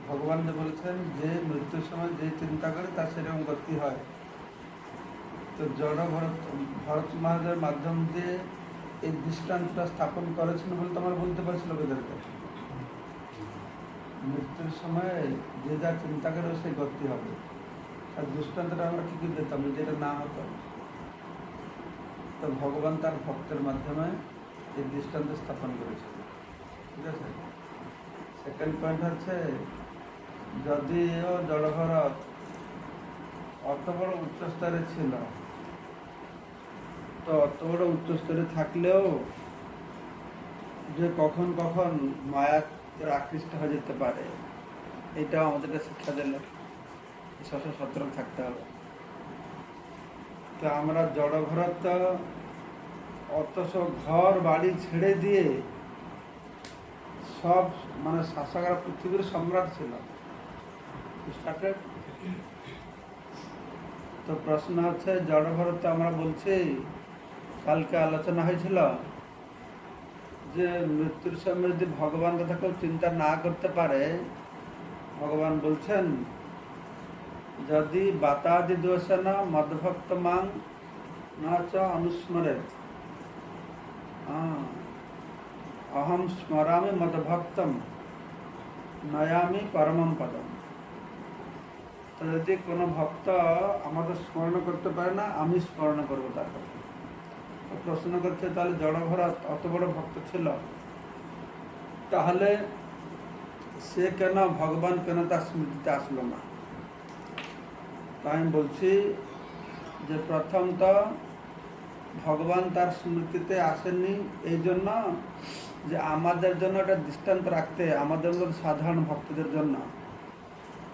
ভগবান যে বলেছেন যে মৃত্যুর সময় যে চিন্তা করে তার সেরকম গতি হয়। তো জড় ভরত মহারাজের মাধ্যম দিয়ে এই দৃষ্টান্তটা স্থাপন করেছেন বলে তো আমরা বলতে পারছি লোকেদেরকে, মৃত্যুর সময় যে যা চিন্তা করে সেই গতি হবে। আর দৃষ্টান্তটা আমরা কি কি দিতাম যদি এটা না হতো? তো ভগবান তার ভক্তের মাধ্যমে এই দৃষ্টান্ত স্থাপন করেছেন। ঠিক আছে। সেকেন্ড পয়েন্ট হচ্ছে, যদিও জড়ভরত অত বড় উচ্চস্তরে ছিল, তো অত বড় উচ্চস্তরে থাকলেও যে কখন কখন মায়ার আকৃষ্ট হয়ে যেতে পারে, এটাও আমাদেরকে শিক্ষা দিল। সবসময় সতর্ক থাকতে হবে। তো আমরা জড়ভরত অত সব ঘর বাড়ি ছেড়ে দিয়ে সব মানে শাসকেরা পৃথিবীর সম্রাট ছিল। স্টার্টেড। তো প্রশ্ন হচ্ছে, জড়ভরত আমরা বলছি, কালকে আলোচনা হয়েছিল যে মৃত্যুর সময় যদি ভগবান কথা কেউ চিন্তা না করতে পারে, ভগবান বলছেন যদি বাতাদি দোষণ মদভক্ত মাং না চ অনুস্মরে অহম স্মরামি মদভক্তম নয়ামি পরমম পদম। তো যদি কোনো ভক্ত আমাদের স্মরণ করতে পারে না, আমি স্মরণ করবো তার কথা। প্রশ্ন করছে, তাহলে জড়ভরত অত বড় ভক্ত ছিল, তাহলে সে কেন ভগবান কেন তার স্মৃতিতে আসলো না? তাই আমি বলছি যে প্রথমত ভগবান তার স্মৃতিতে আসেননি এই জন্য যে আমাদের জন্য একটা দৃষ্টান্ত রাখতে, আমাদের মতো সাধারণ ভক্তদের জন্য,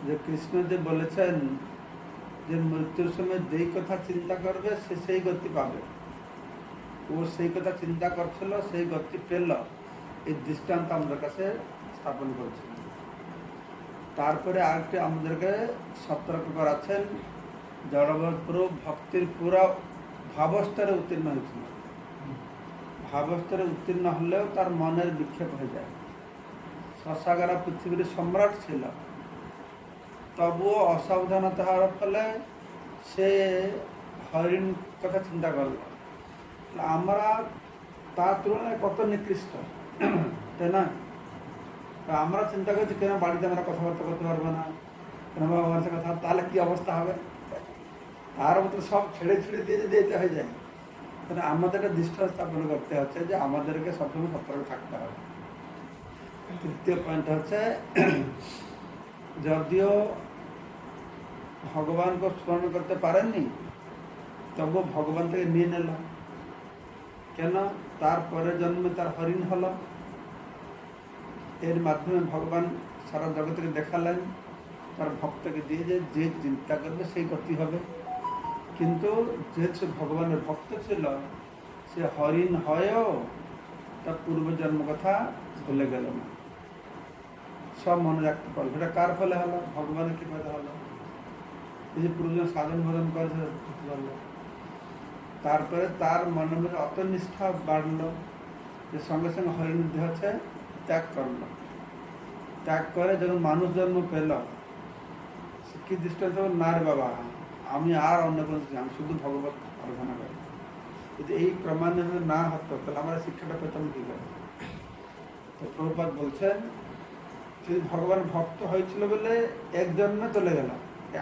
যে কৃষ্ণ যে বলেছেন যে মৃত্যুর সময় যেই কথা চিন্তা করবে সে সেই গতি পাবে। ও সেই কথা চিন্তা করছিল, সেই গতি পেল, এই দৃষ্টান্ত আমাদের কাছে স্থাপন করছে। তারপরে আরেকটি আমাদেরকে সতর্ক করাচ্ছেন, জড়ভরত পুরো ভক্তির পুরো ভাবস্তরে উত্তীর্ণ হয়েছিল। ভাবস্তরে উত্তীর্ণ হলেও তার মনের বিক্ষেপ হয়ে যায়। শশাগারা পৃথিবীর সম্রাট ছিল, তবুও অসাবধানতা হওয়ার ফলে সে হরিণ কথা চিন্তা করল। আমরা তার তুলনায় কত নিকৃষ্ট, তাই না? আমরা চিন্তা করছি কেন বাড়িতে আমরা কথাবার্তা করতে পারবো না, কেন ভগবানের সাথে কথা, তাহলে কি অবস্থা হবে? তার মতো সব ছেড়ে ছেড়ে দিয়ে যদি এটা হয়ে যায়, তাহলে আমাদের একটা দৃষ্টান্ত স্থাপন করতে হচ্ছে যে আমাদেরকে সবসময় সতর্ক থাকতে হবে। তৃতীয় পয়েন্ট হচ্ছে, যদিও ভগবানকে স্মরণ করতে পারেননি, তবুও ভগবান থেকে নিয়ে নিল। কেন? তার পরের জন্মে তার হরিণ হলো, এর মাধ্যমে ভগবান সারা জগৎকে দেখালেন তার ভক্তকে দিয়ে যে চিন্তা করবে সেই গতি হবে। কিন্তু যেহেতু ভগবানের ভক্ত ছিল, সে হরিণ হয়েও তার পূর্বজন্ম কথা ভুলে গেল না, সব মনে রাখতে পারলো। এটা কার ফলে হলো? ভগবানের কৃপাতে হলো। এই যে পূর্বজন সাধন ভজন করেছে, তারপরে তার মনের মধ্যে অত নিষ্ঠা বাড়লো যে সঙ্গে সঙ্গে হরিণ হচ্ছে ত্যাগ করলো। ত্যাগ করে যখন মানুষ জন্ম পেল, কি দৃষ্টান্ত? না রে বাবা, আমি আর অন্য কোনো, আমি শুধু ভগবত আরাধনা করি। যদি এই ক্রমান্বয়ে না হতো তাহলে আমরা শিক্ষাটা পেতাম কি করে? তো প্রভুপাদ বলছেন, যদি ভগবান ভক্ত হয়েছিল বলে এক জন্মে চলে গেল,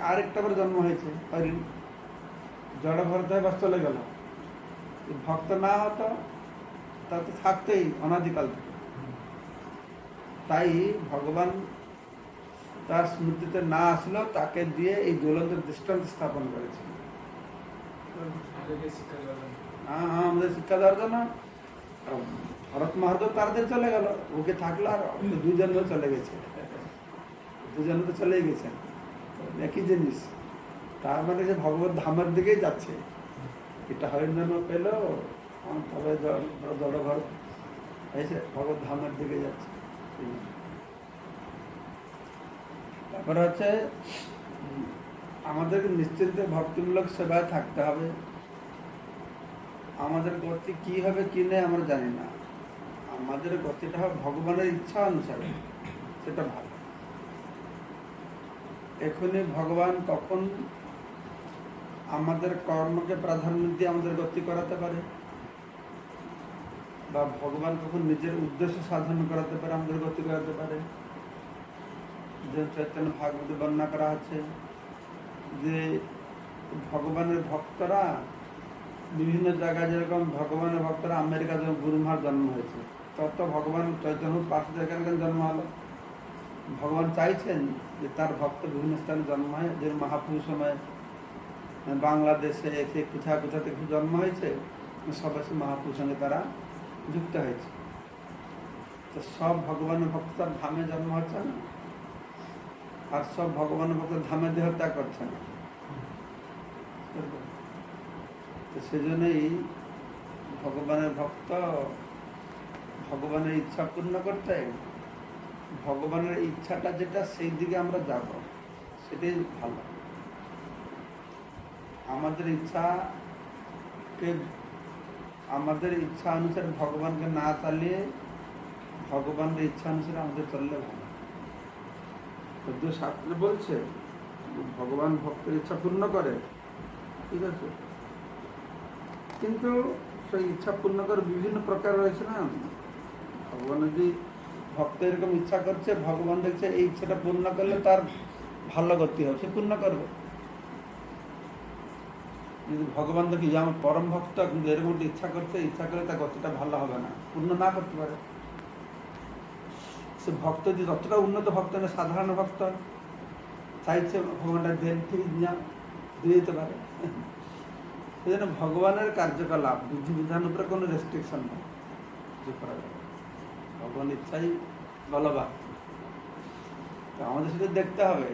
আরেকটা করে জন্ম হয়েছে হরিণ, জড়ভরত হয়ে বাস চলে গেল। ভক্ত না হতো তা তো থাকতেই অনাদিকাল থেকে। তাই ভগবান তার স্মৃতিতে না আসলেও তাকে দিয়ে এই জ্বলন্ত দৃষ্টান্ত স্থাপন করেছে। আমাদের শিক্ষা দেওয়ার জন্য। ভরত মহাদেব তাদের চলে গেল, ওকে থাকলো, আর দুজন চলে গেছে, দুজন তো চলেই গেছেন, একই জিনিস। তার মানে যে ভগবত ধামের দিকেই যাচ্ছে। এটা হরিণ জন্ম পেল, তবে জড়ভরত হয়েছে, ভগবত ধামের দিকে যাচ্ছে। তারপরে হচ্ছে আমাদেরকে নিশ্চিন্ত ভক্তিমূলক সেবায় থাকতে হবে। আমাদের গতি কি হবে কি নেই আমরা জানি না, আমাদের গতিটা হবে ভগবানের ইচ্ছা অনুসারে, সেটা ভালো। এখনই ভগবান কখন আমাদের কর্মকে প্রাধান্য দিয়ে আমাদের গতি করাতে পারে, বা ভগবান কখন নিজের উদ্দেশ্য সাধন করাতে পারে, আমাদের গতি করাতে পারে। যে চৈতন্য ভাগবতে বর্ণনা করা আছে যে ভগবানের ভক্তরা বিভিন্ন জায়গায়, যেরকম ভগবানের ভক্তরা আমেরিকা যখন গুরুমার জন্ম হয়েছে, তত ভগবান চৈতন্য পাশে যেখানে জন্ম হলো, ভগবান চাইছেন যে তার ভক্ত বিভিন্ন স্থানে জন্ম হয়। যে মহাপুরুষ সময় বাংলাদেশে এসে কোথা কোথা থেকে জন্ম হয়েছে, সবাই মহাপুরুষ সঙ্গে তারা যুক্ত হয়েছে। তো সব ভগবানের ভক্ত তার ধামে জন্ম হচ্ছে না, আর সব ভগবানের ভক্ত ধামে দেহ ত্যাগ করছে না। তো সেজন্যই ভগবানের ভক্ত ভগবানের ইচ্ছা পূর্ণ করতে, ভগবানের ইচ্ছাটা যেটা সেই দিকে আমরা যাব, সেটাই ভালো। আমাদের ইচ্ছা অনুসারে ভগবানকে না চালিয়ে ভগবানের ইচ্ছা অনুসারে আমাদের চললে ভালো। তো শাস্ত্রে বলছে ভগবান ভক্তের ইচ্ছা পূর্ণ করে, ঠিক আছে, কিন্তু সেই ইচ্ছা পূর্ণ করে বিভিন্ন প্রকার রয়েছে না। ভগবান যদি ভক্ত এরকম ইচ্ছা করছে, ভগবান দেখছে এই ইচ্ছাটা পূর্ণ করলে তার ভালো গতি হবে, সে পূর্ণ করবে। যদি ভগবান দেখি যে আমার পরম ভক্ত কিন্তু এরকম ইচ্ছা করলে তার গতিটা ভালো হবে না, পূর্ণ না করতে পারে। সে ভক্ত যদি যতটা উন্নত ভক্ত না, সাধারণ ভক্ত চাইছে ভগবানটা দেন, ঠিক না দিয়ে দিতে পারে। সেই জন্য ভগবানের কার্যকলাপ বিধি বিধান উপরে কোনো রেস্ট্রিকশন নেই, যে করা যাবে। ভগবান ইচ্ছাই বলবান। তো আমাদের সাথে দেখতে হবে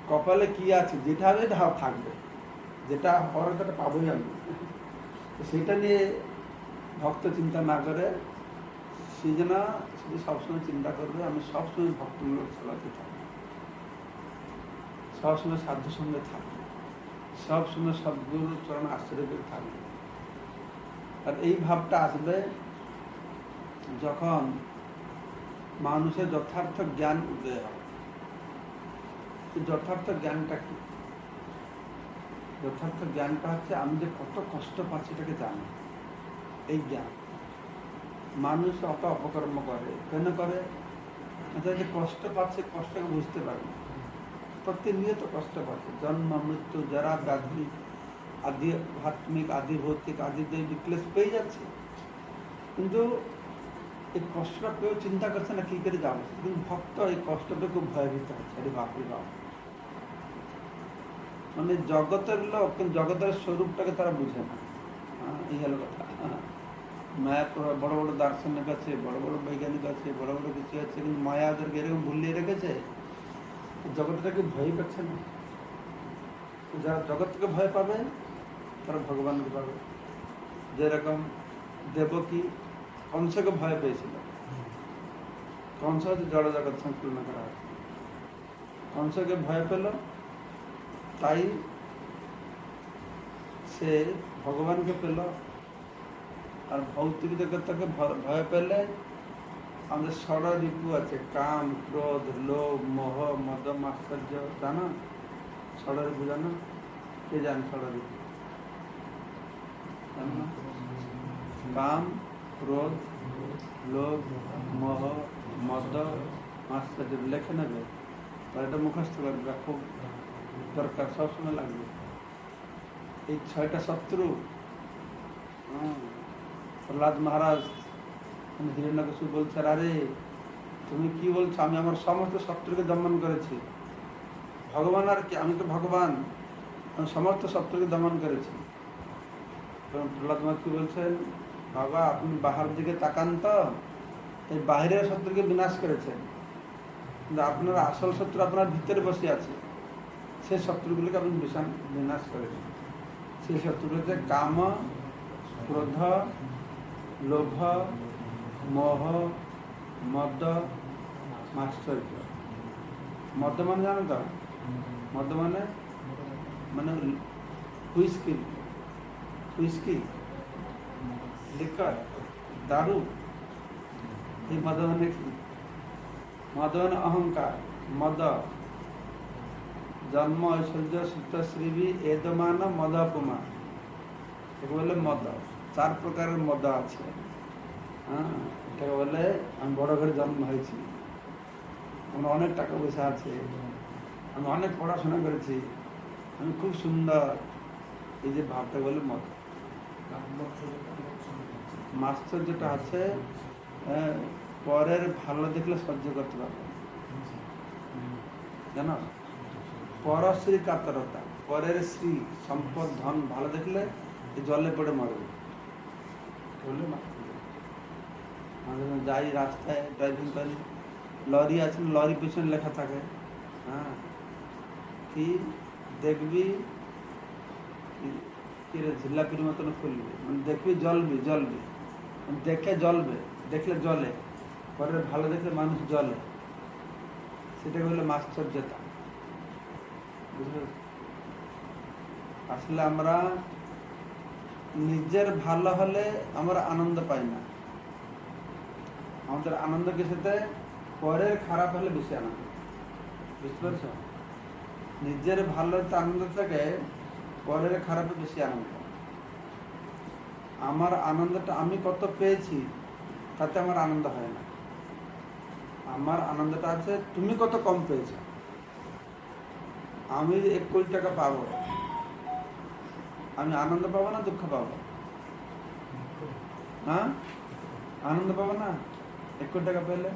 কপালে কি আছে, যেটা হবে এটা থাকবে, যেটা হওয়ার কথা পাবোই আমি। সেটা নিয়ে ভক্ত চিন্তা না করে সে যেন শুধু সবসময় চিন্তা করবে আমি সবসময় ভক্তমূলক চলাতে থাকবো, সবসময় সাধ্যের সঙ্গে থাকবে, সবসময় সদ্গুরু চরণ আশ্রয় করে থাকবে। আর এই ভাবটা আসবে যখন মানুষের যথার্থ জ্ঞান উদয় হবে। যথার্থ জ্ঞানটা কি? যথার্থ জ্ঞানটা হচ্ছে আমি যে কত কষ্ট পাচ্ছি এটাকে জানি, এই জ্ঞান। মানুষ অত অপকর্ম করে, কেন করে? যে কষ্ট পাচ্ছে, কষ্টকে বুঝতে পারে না। প্রতিনিয়ত কষ্ট পাচ্ছে, জন্ম মৃত্যু যারা ব্যাধি আদি আধ্যাত্মিক আদি ভৌতিক আদি দৈবিক ক্লেশ পেয়ে যাচ্ছে, কিন্তু এই কষ্টটা কেউ চিন্তা করছে না কি করে যাবে। কিন্তু ভক্ত এই কষ্টটা খুব ভয়ভীত হচ্ছে, আরে বাপরে বাপ। মানে জগতের লোক কিন্তু জগতের স্বরূপটাকে তারা বুঝে না। এই হলো কথা। মায়া বড় বড় দার্শনিক আছে, বড় বড় বৈজ্ঞানিক আছে, বড় বড় কিছু আছে, কিন্তু মায়া ওদেরকে এরকম ভুলিয়ে রেখেছে, জগৎটাকে ভয় পাচ্ছে না। যারা জগৎকে ভয় পাবে তারা ভগবানকে পাবে। যেরকম দেবকী কংসকে ভয় পেয়েছিল, কংস হচ্ছে জড় জগৎ সংকীর্ণ করা আছে, কংসকে ভয় পেল, তাই সে ভগবানকে পেল। আর ভৌতিক জগৎটাকে ভয় পেলে আমাদের ষড় রিপু আছে, কাম ক্রোধ লোভ মোহ মদ মাৎসর্য, জানো ষড় রিপু? জানো? কে জান ষড় রিপু? জানো? কাম ক্রোধ লোভ মোহ মদ মাৎসর্য লেখে নেবে, আর এটা মুখস্থ করবে, খুব দরকার, সবসময় লাগবে। এই 6টা শত্রু। প্রহ্লাদ মহারাজ হিরণ্যকশিপু বলছে, আরে তুমি কি বলছো? আমি আমার সমস্ত শত্রুকে দমন করেছি। ভগবান আর কি? আমি তো ভগবান, আমি সমস্ত শত্রুকে দমন করেছি। প্রহ্লাদ মহারাজ কি বলছেন, বাবা আপনি বাহার দিকে তাকান তো, এই বাহিরের শত্রুকে বিনাশ করেছেন, কিন্তু আপনার আসল শত্রু আপনার ভিতরে বসে আছে, সেই শত্রুগুলিকে আপনি বিনাশ করেছেন। সেই শত্রু হচ্ছে কাম ক্রোধ লোভ মোহ মদ মাৎসর্য। মদ মানে জানো তো? মদ মানে মানে হুইস্কি, লিকার, দারু। এই মদ মানে কি? মদ মানে অহংকার। मद जन्म ऐश्वर्य सुतश्री एदमान मदपुमा बोले मद 4 प्रकार मद আছে এটা বলে আমি বড় ঘরে জন্ম হয়েছি, আমার অনেক টাকা পয়সা আছে, আমি অনেক পড়াশোনা করেছি, আমি খুব সুন্দর, এই যে ভাবটা বলে মদ। মাশ্চর্যটা আছে পরের ভালো দেখলে সহ্য করতে পারবে, জানো, পরশ্রী কাতরতা, পরের শ্রী সম্পদ ধন ভালো দেখলে জলে পড়ে মরবে, বললে যাই রাস্তায় ড্রাইভিং করি, লরি আছে, লরি পিছনে লেখা থাকে, হ্যাঁ কি দেখবি কি রে ঝিল্লাপির মতন ফুলবে, মানে দেখবি জ্বলবি জ্বলবি, দেখে জ্বলবে, দেখলে জলে, পরের ভালো দেখলে মানুষ জলে, সেটাকে বলে মাশ্চর্যতা। বুঝলে, আসলে আমরা নিজের ভালো হলে আমরা আনন্দ পাই না, আমাদের আনন্দ কিসেতে, পরের খারাপ হলে বেশি আনন্দ, বুঝতে পারছ? নিজের ভালোতে আনন্দ থাকে, পরের খারাপে বেশি আনন্দ। আমার আনন্দটা আমি কত পেয়েছি তাতে আমার আনন্দ হয় না, আমার আনন্দটা আছে তুমি কত কম পেয়েছ। আমি 1 কোটি টাকা পাবো, আমি আনন্দ পাবো না দুঃখ পাবো? হ্যাঁ, আনন্দ পাবো না? 1 কোটি টাকা পেলে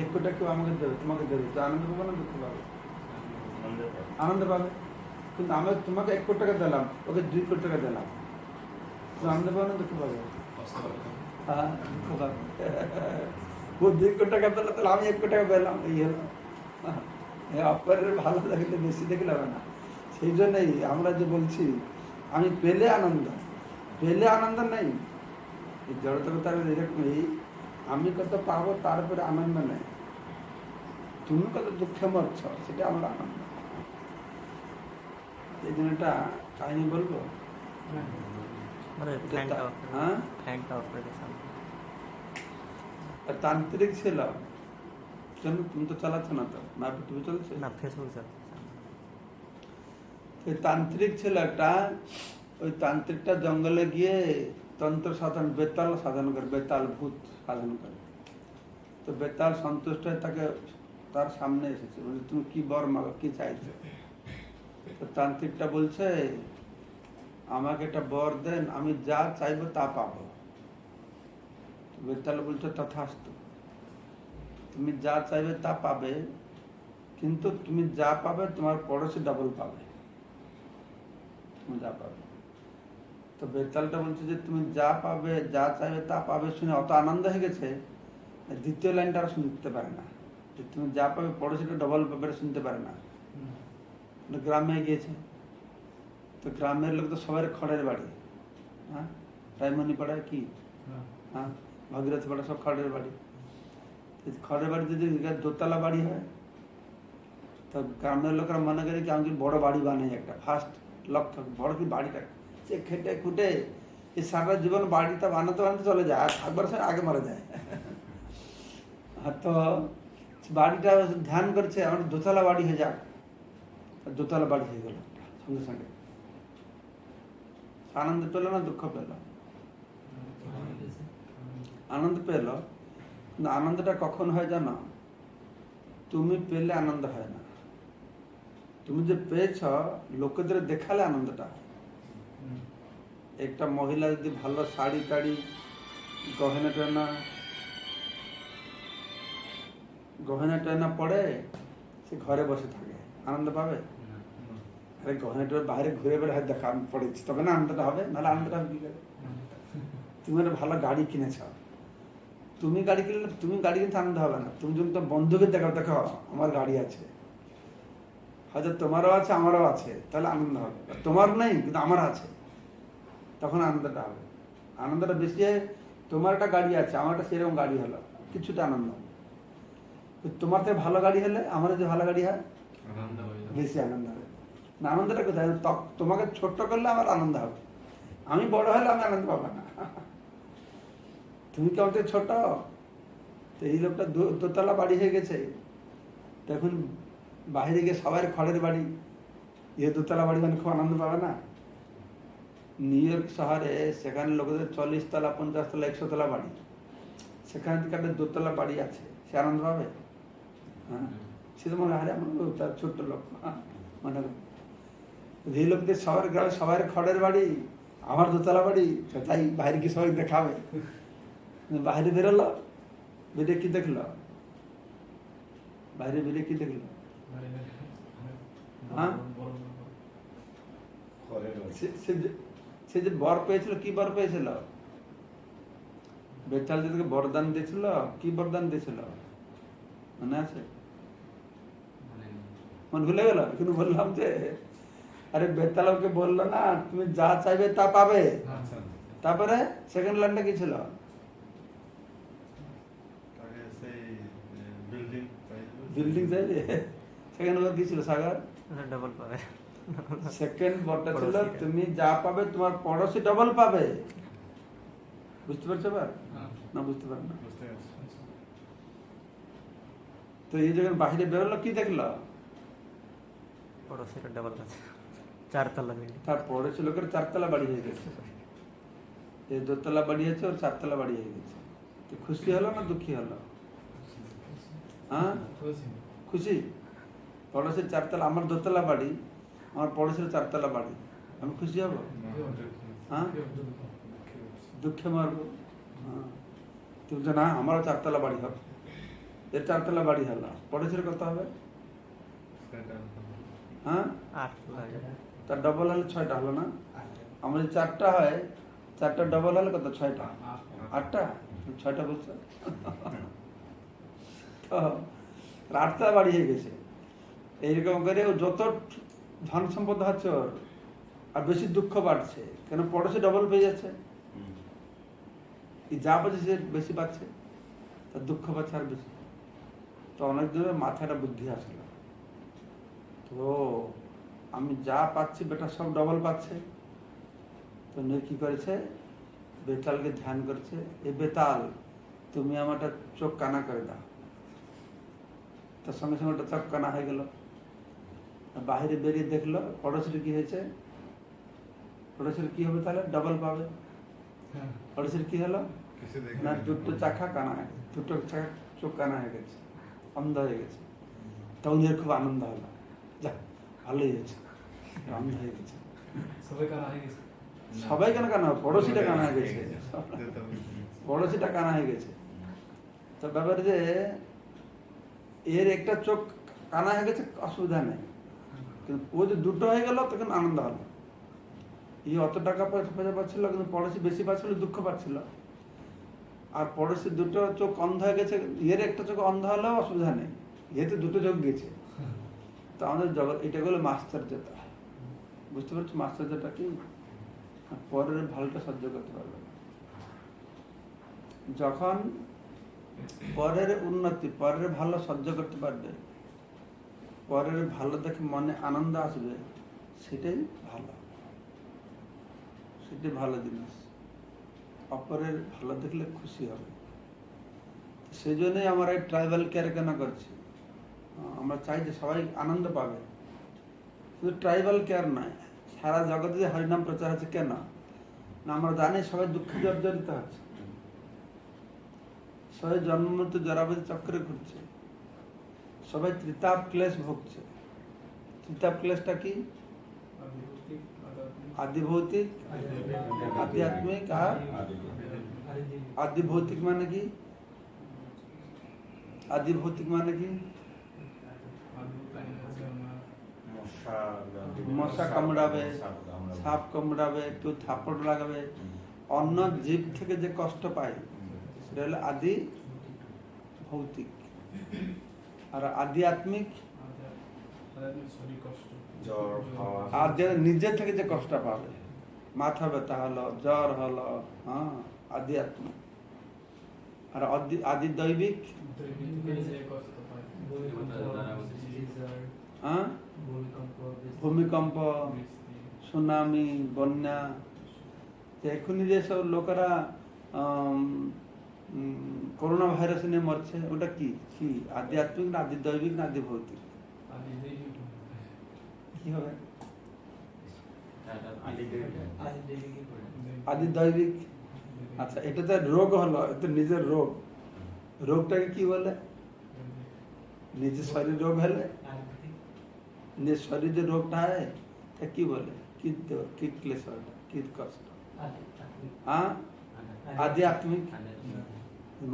1 কোটি টাকা কেউ আমাকে দেবে, তোমাকে দেবে, তো আনন্দ পাবো না দুঃখ পাবো? আনন্দ পাবে। কিন্তু আমি তোমাকে 1 কোটি টাকা দিলাম, ওকে 2 কোটি টাকা দিলাম, তো আনন্দ পাবো না দুঃখ পাবো? হ্যাঁ, দুঃখ পাবো। ও 2 কোটি টাকা পেলে, তাহলে আমি 1 কোটি টাকা পেলাম, এই হলো। অপরের ভালো লাগলে বেশি দেখলে হবে না। সেই জন্যই আমরা যে বলছি আমি পেলে আনন্দ, পেলে আনন্দ নেই, এই জড়তার এরকমই, আমি কত পাবো তার উপরে আনন্দ নেই, তুমি কত দুঃখে মরছ সেটা আমার আনন্দ। এই জন্য এটা কাহিনী বলবো। হ্যাঁ, তান্ত্রিক ছিল, তুমি তো চালাচ্ছ না, তো না টিভি চলছে না, ফেসবুক তান্ত্রিক ছিল একটা, ওই তান্ত্রিকটা জঙ্গলে গিয়ে তন্ত্র সাধন, বেতাল সাধন করে, বেতাল ভূত সাধন করে। তো বেতাল সন্তুষ্ট হয়ে তাকে তার সামনে এসেছে, বলছে তুমি কি বর মাগো, কি চাইছো? তো তান্ত্রিকটা বলছে আমাকে একটা বর দেন, আমি যা চাইবো তা পাবো। বেতাল বলছে তথাস্তু, তুমি যা চাইবে তা পাবে, কিন্তু তুমি যা পাবে তোমার পড়োশি ডাবল পাবে, তুমি যা পাবে। তো বেতালটা বলছে যে তুমি যা পাবে, যা চাইবে তা পাবে শুনে অত আনন্দ হয়ে গেছে, দ্বিতীয় লাইনটা আর শুনতে পারে না, যে তুমি যা পাবে পড়োশিটা ডবল পাবে শুনতে পারে না। গ্রামে গিয়েছে, তো গ্রামের লোক তো সবাই খড়ের বাড়ি, হ্যাঁ, রায়মণি পাড়ায় কি, হ্যাঁ, ভগীরথ পাড়া সব খড়ের বাড়ি। খড়ের বাড়ি যদি দোতলা বাড়ি হয়, তো গ্রামের লোকেরা মনে করে কি আমি বড় বাড়ি বানাই, একটা ফার্স্ট লক্ষ্য বড় কি বাড়িটা, সে খেটে খুটে এই সারা জীবন বাড়িটা বানাতে বানাতে চলে যায়, আর থাকবার সময় আগে মারা যায়। তো বাড়িটা ধ্যান করছে আমার দোতলা বাড়ি হয়ে যাক, দোতলা বাড়ি হয়ে গেল সঙ্গে সঙ্গে। আনন্দ পেল না দুঃখ পেল? আনন্দ পেল। কিন্তু আনন্দটা কখন হয় জানো? তুমি পেলে আনন্দ হয় না, তুমি যে পেয়েছ লোকেদের দেখালে আনন্দটা হয়। একটা মহিলা যদি ভালো শাড়ি টাড়ি গহনা টহনা পড়ে, সে ঘরে বসে থাকে, আনন্দ পাবে? আরে গহনা টহনা বাইরে ঘুরে বেড়ে হয়, দেখা আমি পড়েছি, তবে না আনন্দটা হবে, নাহলে আনন্দটা হবে কি করে? তুমি একটা ভালো গাড়ি কিনেছ, তুমি গাড়ি কিনলে, তুমি গাড়ি কিনতে আনন্দ হবে না, তুমি যদি তোমার বন্ধুকে দেখাও, দেখো আমার গাড়ি আছে, হয়তো তোমারও আছে আমারও আছে, তাহলে আনন্দ হবে। তোমার নেই কিন্তু আমার আছে, তখন আনন্দটা হবে। আনন্দটা বেশি হয়, তোমার একটা গাড়ি আছে, আমার একটা সেরকম গাড়ি হলো, কিছুটা আনন্দ হবে। তোমার থেকে ভালো গাড়ি হলে আমার যে ভালো গাড়ি হয়, বেশি আনন্দ হবে। না, আনন্দটা কোথায়? তোমাকে ছোট্ট করলে আমার আনন্দ হবে, আমি বড় হলে আমি আনন্দ পাবো না। তুমি কেমন ছোট, তো এই লোকটা দোতলা বাড়ি হয়ে গেছে, তখন বাইরে গিয়ে সবার খড়ের বাড়ি, এ দোতলা বাড়ি মানে খুব আনন্দ পাবে না। নিউ ইয়র্ক শহরে সেখানে লোকেদের 40 তলা 50 তলা 100 তলা বাড়ি, সেখানে থেকে একটা দোতলা বাড়ি আছে, সে আনন্দ পাবে? হ্যাঁ, সে তো মনে হয় আমার তার ছোট্ট লোক মনে হয়। যে লোকদের সবার গ্রামে সবার খড়ের বাড়ি, আমার দোতলা বাড়ি, তাই বাইরে গিয়ে সবাই দেখাবে। বাইরে বেরোলো, বেরিয়ে কি দেখলো? বাইরে বেরিয়ে কি দেখলো? হ্যাঁ, সে যে বর পেয়েছিল, কি বর পেয়েছিল? বেতাল দিদিকে বরদান দিয়েছিল, কি বরদান দিয়েছিল মনে আছে? মনে ভুলে গেল? কিন্তু বললাম যে আরে বেতালকে বললো না তুমি যা চাইবে তা পাবে। তারপরে সেকেন্ড লাইনটা কি ছিল? বিল্ডিং চাইবে। সেকেন্ড ওয়ার্ড কি ছিল সাগর? ডাবল পাবে। সেকেন্ড ওয়ার্ডটা ছিল তুমি যা পাবে তোমার পড়োশি ডাবল পাবে। বুঝতে পারছো এবার? না বুঝতে পারো না? তো এই যখন বাইরে বেরোলো কি দেখলো? পড়োশিরা ডাবল আছে, 4 তলা বিল্ডিং। তার পড়োশি লোকের 4 তলা বাড়ি হয়ে গেছে, এই 2 তলা বাড়ি হয়েছে, ওর 4 তলা বাড়ি হয়ে গেছে। তো খুশি হলো না দুঃখী হলো? হ্যাঁ, খুশি। পড়োশির 4 তলা, আমার 2 তলা বাড়ি, আমার পড়োশির 4 তলা বাড়ি, আমি খুশি হব? হ্যাঁ, দুঃখে মারবো। হ্যাঁ, তুমি তো না আমারও 4 তলা বাড়ি হবে, এর 4 তলা বাড়ি হলো, পড়োশির কত হবে? হ্যাঁ, 8 তলা। তার ডবল হলে 6টা হলো না? আমার যদি 4টা হয়, 4টা ডবল হলে কত? 6টা। 8টা, 6টা বলছো। তো 8 তলা বাড়ি হয়ে গেছে। এইরকম করে ও যত ধন সম্পদ হচ্ছে ওর, আর বেশি দুঃখ বাড়ছে, কেন? পড়োশি ডবল পেয়ে যাচ্ছে, যা পাচ্ছে সে বেশি পাচ্ছে, তার দুঃখ পাচ্ছে আর বেশি। তো অনেক দিনের মাথাটা বুদ্ধি আসলো, তো আমি যা পাচ্ছি বেটা সব ডবল পাচ্ছে। তো মেয়ে কি করেছে? বেতালকে ধ্যান করছে, এ বেতাল তুমি আমারটা চোখ কানা করে দাও। তার সঙ্গে সঙ্গে ওটা চোখ কানা হয়ে গেল। বাহিরে বেরিয়ে দেখলো পড়োশির কি হয়েছে। পড়োশির কি হবে তাহলে? ডবল পাবে। পড়োশির কি হলো না, দুটো চাকা কানা হয়ে গেছে, দুটো চাকা চোখ কানা হয়ে গেছে, অন্ধ হয়ে গেছে। তখন এর খুব আনন্দ হলো, যাক ভালোই হয়েছে, অন্ধ হয়ে গেছে। সবাই কেন কানা? পড়োশিটা কানা হয়ে গেছে, পড়োশিটা কানা হয়ে গেছে। তো ব্যাপার যে এর একটা চোখ কানা হয়ে গেছে, অসুবিধা নেই, কিন্তু ও যে দুটো হয়ে গেল তখন আনন্দ হলো। এই অত টাকা পয়সা পাচ্ছিল, কিন্তু পড়োশি বেশি পাচ্ছিল, দুঃখ পাচ্ছিল। আর পড়োশি দুটো চোখ অন্ধ হয়ে গেছে, এর একটা চোখ অন্ধ হলেও অসুবিধা নেই, এতে দুটো চোখ গেছে। তো আমাদের জগৎ এটা হলো মাস্টার্যতা। বুঝতে পারছো মাস্টার্যতা কি? পরের ভালোটা সহ্য করতে পারবে না। যখন পরের উন্নতি, পরের ভালো সহ্য করতে পারবে, পরের ভালো দেখে মনে আনন্দ আসবে, সেটাই ভালো, সেটাই ভালো জিনিস। অপরের ভালো দেখলে খুশি হবে। সেই জন্যই আমরা এই ট্রাইবাল কেয়ার কেন করছি? আমরা চাই যে সবাই আনন্দ পাবে। শুধু ট্রাইবাল কেয়ার নয়, সারা জগতে যে হরিনাম প্রচার হচ্ছে কেন না? আমরা জানি সবাই দুঃখে জর্জরিত হচ্ছে, সবাই জন্মমৃত্যু জরাবতী চক্রে ঘুরছে, সবাই ত্রিতাপ ক্লেশ ভুগছে। ত্রিতাপ ক্লেশটা কি? আদিভৌতিক, আধ্যাত্মিক আর আদিভৌতিক। মানে কি আদিভৌতিক? মানে কি? মশা কামড়াবে, সাপ কামড়াবে, কেউ থাপড় লাগাবে, অন্য জীব থেকে যে কষ্ট পায় সেটা হলো আদি ভৌতিক। আর আধ্যাত্মিক আর যারা নিজের থেকে যে কষ্ট পাবে, মাথা ব্যথা হলো, জ্বর হলো, হ্যাঁ, আধ্যাত্মিক। আর আদি দৈবিক, হ্যাঁ, ভূমিকম্প, সুনামি, বন্যা। এখনই যেসব লোকেরা করোনা ভাইরাস নিয়ে মরছে, ওটা কি কি আধ্যাত্মিক না আদি দৈবিক না আদি ভৌতিক? কি হবে? আদি দৈবিক। আচ্ছা, এটা তো রোগ হলো, এটা নিজের রোগ। রোগটাকে কি বলে? নিজের শরীর রোগ হলে নিজের শরীর যে রোগটা হয় তা কি বলে? কি ক্লেশ হয়, কি কষ্ট? হ্যাঁ, আধ্যাত্মিক।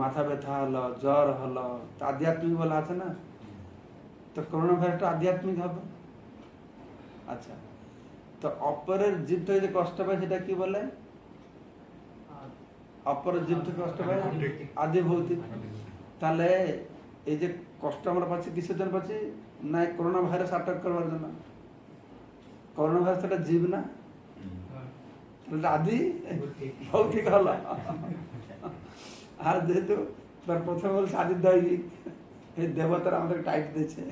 মাথা ব্যথা হলো, জ্বর হলো, তা আধ্যাত্মিক বলা আছে না? তো করোনা ভাইরাসটা আধ্যাত্মিক হবে। আচ্ছা, তো অপরের জীব থেকে যে কষ্ট পায় সেটা কি বলে? অপরের জীব থেকে কষ্ট পায় আদি ভৌতিক। তাহলে এই যে কষ্ট আমরা পাচ্ছি কিসের জন্য পাচ্ছি? না এই করোনা ভাইরাস আটক করবার জন্য। করোনা ভাইরাস একটা জীব না, তাহলে আদি ভৌতিক হলো। আর যেহেতু তার প্রথমে বলছে আদি দৈবিক, এই দেবতারা আমাদের টাইপ দিয়েছে,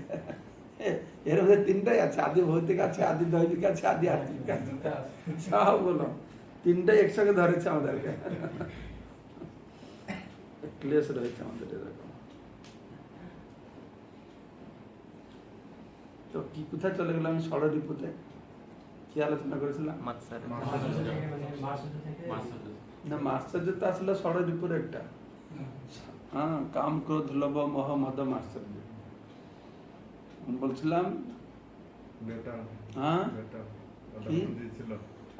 এর মধ্যে তিনটাই আছে, আদি ভৌতিক আছে, আদি দৈবিক আছে, আদি আত্মিক আছে, সব বলো তিনটাই একসঙ্গে ধরেছে আমাদেরকে। ক্লেশ রয়েছে আমাদের এরকম। তো কি কোথায় চলে গেলাম? আমি ষড়রিপুতে কি আলোচনা করেছিলাম? না, মাশ্চর্য তো আসলে ষড়রিপুর একটা। হ্যাঁ, কাম ক্রোধ লোভ মোহ মদ মাশ্চর্য বলছিলাম। হ্যাঁ, কি?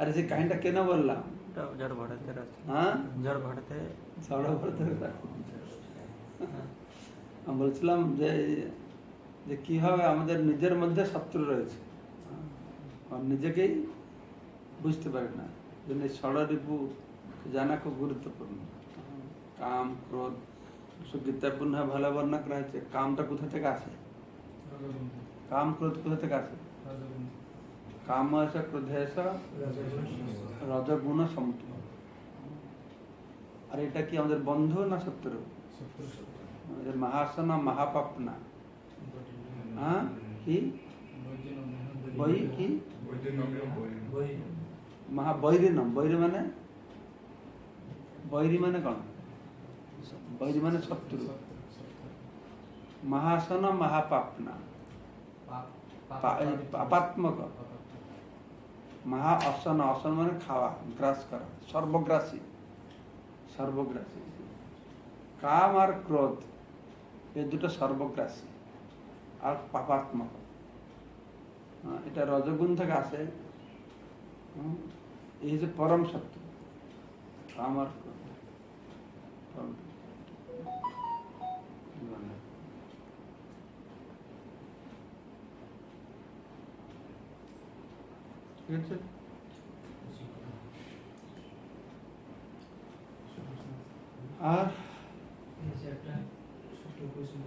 আরে সে কাহিনীটা কেন বললাম? জড় ভাড়াতে হ্যাঁ, জড় ভাড়াতে আমি বলছিলাম যে যে কিভাবে আমাদের নিজের মধ্যে শত্রু রয়েছে আর নিজেকেই বুঝতে পারি না। জন্য ষড়রিপু জানা খুব গুরুত্বপূর্ণ। কাম ক্রোধ, গীতায় পুনঃ ভালো বর্ণনা করা হয়েছে। কামটা কোথা থেকে আসে? কাম ক্রোধ কোথা থেকে আসে? কাম আছে ক্রোধেশ রজগুণ সমতুল্য। আর এটা কি আমাদের বন্ধু না শত্রু? আমাদের মহাসনা মহাপাপ না? হ্যাঁ, কি বই কি মহাবৈরী নাম? বৈরী মানে কোন? বৈরী মানে শত্রু। মহাসন মহাপাপ না, পাপাত্মক। মহা অসন, অসন মানে খাওয়া, গ্রাস করা, সর্বগ্রাসী। কাম আর ক্রোধ এই দুটো সর্বগ্রাসী আর পাপাত্মক। এটা রজগুণ থেকে আসে। এই যে পরম সত্য কাম আর ক্রোধ। ঠিক আছে। আর একটা ছোট্ট প্রশ্ন,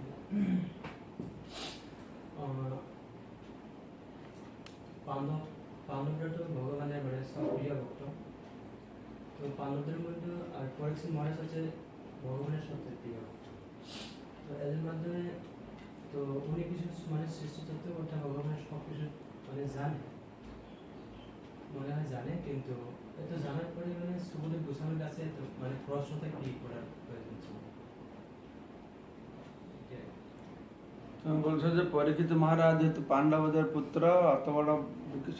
পাণ্ডবরা তো ভগবানের মানে সব প্রিয় ভক্ত। তো পাণ্ডবদের মধ্যে আর পরীক্ষিত মহারাজ হচ্ছে ভগবানের সবচেয়ে প্রিয় ভক্ত। তো এদের মাধ্যমে তো উনি কিছু মানে সৃষ্টি তত্ত্ব কথা ভগবানের সব কিছু মানে জানে, মনে হয় জানে, কিন্তু এত জানার পরে মানে সুখদেব গোস্বামীর কাছে তো মানে প্রশ্নটা কি করার প্রয়োজন ছিল? তুমি বলছো যে পরীক্ষিত মহারাজ যেহেতু পাণ্ডবদের পুত্র, অত বড়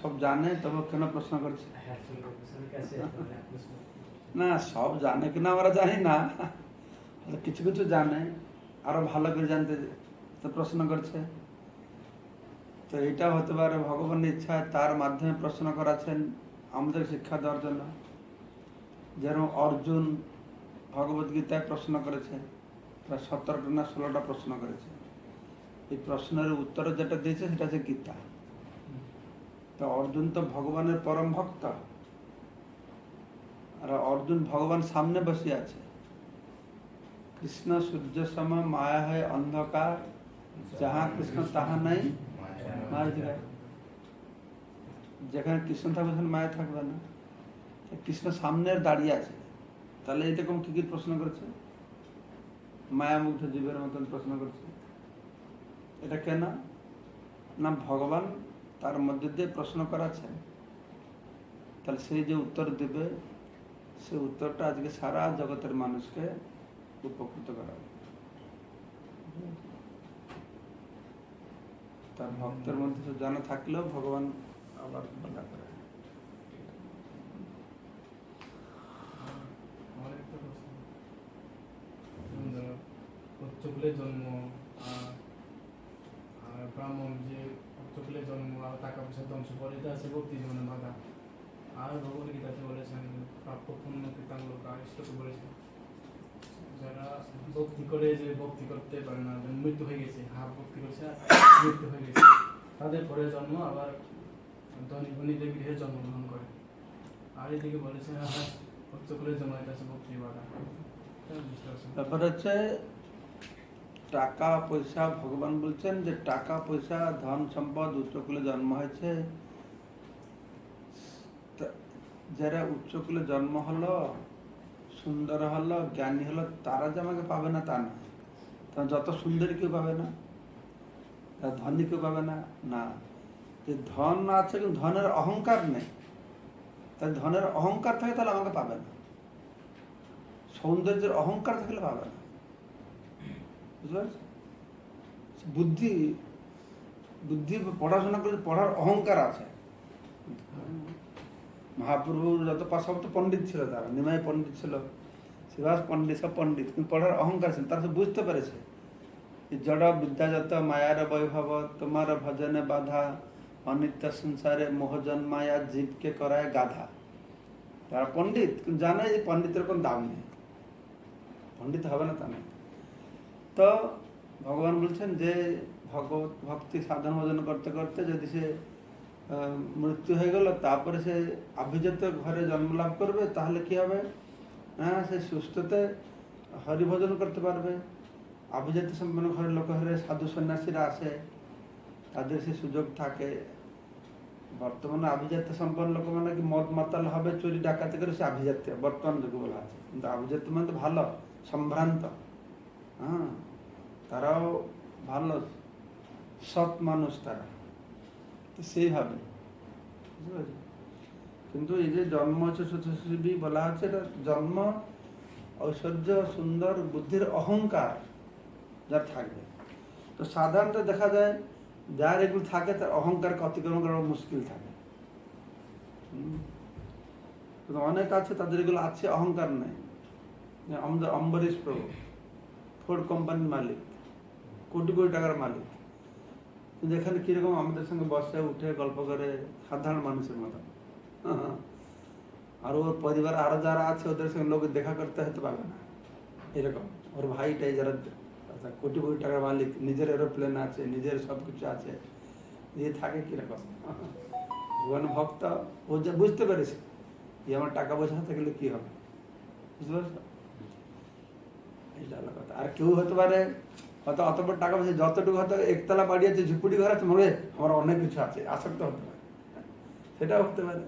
সব জানে, তবে কেন প্রশ্ন করছে? হ্যাঁ, সুখদেব গোস্বামীর কাছে মানে প্রশ্ন। না, সব জানে কিনা আমরা জানি না, কিছু কিছু জানে, আরো ভালো করে জানতে তো প্রশ্ন করছে। তো এটা হতে পারে ভগবানের ইচ্ছায় তার মাধ্যমে প্রশ্ন করাচ্ছেন আমাদের শিক্ষা দেওয়ার জন্য। যেরকম অর্জুন ভগবত গীতায় প্রশ্ন করেছে, প্রায় 17টা না 16টা প্রশ্ন করেছে। এই প্রশ্নের উত্তর যেটা দিয়েছে সেটা হচ্ছে গীতা। তো অর্জুন তো ভগবানের পরম ভক্ত, আর অর্জুন ভগবান সামনে বসে আছে। কৃষ্ণ সূর্য সম মায়া হয় অন্ধকার, যাহা কৃষ্ণ তাহা নাই মায়া জায়গায়। যেখানে কৃষ্ণ থাকবে সেখানে মায়া থাকবে না। কৃষ্ণ সামনে দাঁড়িয়ে আছে, তাহলে এরকম কি কি প্রশ্ন করেছে? মায়ামুগ্ধ জীবের মতন প্রশ্ন করছে। এটা কেন? না, ভগবান তার মধ্যে দিয়ে প্রশ্ন করাচ্ছেন। তাহলে সেই যে উত্তর দেবে, সেই উত্তরটা আজকে সারা জগতের মানুষকে উপকৃত করা। তার ভক্তের মধ্যে তো জানা থাকলেও ভগবান আবার বলা করে। আমার একটা প্রশ্ন, যেমন ধরো উচ্চকুলে জন্ম আর আর ব্রাহ্মণ যে উচ্চকুলে জন্ম আর টাকা পয়সা ধ্বংস করে, এটা আছে ভক্তি জীবনে বাধা। আর ভগবত গীতাতে বলেছেন প্রাপ্য পুণ্য কৃতাঙ্গকা, শ্লোকে বলেছেন যারা ভক্তি করে যে ভক্তি করতে পারে না, মৃত্যু হয়ে গেছে, হাফ ভক্তি করছে আর মৃত্যু হয়ে গেছে, তাদের পরে জন্ম আবার ধনী গণীদের গৃহে জন্মগ্রহণ করে। আর এদিকে বলেছেন উচ্চকুলে জন্ম, এটা আছে ভক্তি বাধা। এটা বুঝতে পারছেন? ব্যাপার হচ্ছে টাকা পয়সা, ভগবান বলছেন যে টাকা পয়সা ধন সম্পদ উচ্চকুলে জন্ম হয়েছে, যারা উচ্চকুলে জন্ম হলো, সুন্দর হলো, জ্ঞানী হলো, তারা যে আমাকে পাবে না তা না। তারা যত সুন্দরী কেউ পাবে না, ধনী কেউ পাবে না। না, যে ধন আছে কিন্তু ধনের অহংকার নেই, তাই ধনের অহংকার থাকে তাহলে আমাকে পাবে না, সৌন্দর্যের অহংকার থাকলে পাবে না। বুঝতে পারছো? বুদ্ধি বুদ্ধি পড়াশোনা করে পড়ার অহংকার আছে। মহাপ্রভুর যত পাশাপাশি পণ্ডিত ছিল, তারা নিমাই পণ্ডিত ছিল, শিবাস পণ্ডিত, সব পণ্ডিত, কিন্তু পড়ার অহংকার ছিল। তারা সব বুঝতে পেরেছে জড় বিদ্যা যত মায়ার বৈভব, তোমার ভজনে বাধা, অনিত্য সংসারে মোহজন মায়া জীবকে করায় গাধা। তারা পণ্ডিত, কিন্তু জানে যে পণ্ডিতের কোনো দাম নেই, পণ্ডিত হবে না তা নেই। তো ভগবান বলছেন যে ভগবত ভক্তি সাধন ভজন করতে করতে যদি সে মৃত্যু হয়ে গেল, তারপরে সে অভিজাত ঘরে জন্মলাভ করবে, তাহলে কি হবে? হ্যাঁ, সে সুস্থতে হরিভজন করতে পারবে। অভিজাত সম্পন্ন ঘরের লোক হলে সাধু সন্ন্যাসীরা আসে, তাদের সে সুযোগ থাকে। বর্তমানে আভিজাত্য সম্পন্ন লোক মানে কি মদ মাতাল হবে, চুরি ডাকাতি করে, সে আভিজাত্য বর্তমান যুগে বলা আছে। কিন্তু আভিজাত্য মানে তো ভালো, সম্ভ্রান্ত, হ্যাঁ, তারাও ভালো সৎ মানুষ তারা, তো সেইভাবে বুঝতে পারছি। কিন্তু এই যে জন্ম হচ্ছে সুতসুবি বলা হচ্ছে, এটা জন্ম ঐশ্বর্য সুন্দর বুদ্ধির অহংকার যার থাকবে। তো সাধারণত দেখা যায় যার এগুলো থাকে তার অহংকারকে অতিক্রম করা মুশকিল থাকে। অনেক আছে তাদের এগুলো আছে, অহংকার নেই। আমাদের অম্বরীশ প্রভু ফোর্ড কোম্পানির মালিক, কোটি কোটি টাকার মালিক, কিন্তু এখানে কিরকম আমাদের সঙ্গে বসে উঠে গল্প করে সাধারণ মানুষের মতো। আর ওর পরিবার আরো যারা আছে ওদের সঙ্গে লোক দেখা করতে হতে পারবে না, এরকম। ওর ভাইটাই যারা কোটি কোটি টাকার মালিক, নিজের এরোপ্লেন আছে, নিজের সবকিছু আছে, দিয়ে থাকে কিরকম। ভগবান ভক্ত, ও যে বুঝতে পেরেছে যে আমার টাকা পয়সা হাতে গেলে কি হবে, বুঝতে পারছো? এইটা হলো কথা। আর কেউ হতে পারে হয়তো অত বড় টাকা পয়সা, যতটুকু হয়তো একতলা বাড়ি আছে, ঝুপড়ি ঘর আছে, মনে আমার অনেক কিছু আছে, আসক্ত হতে পারে, সেটাও হতে পারে।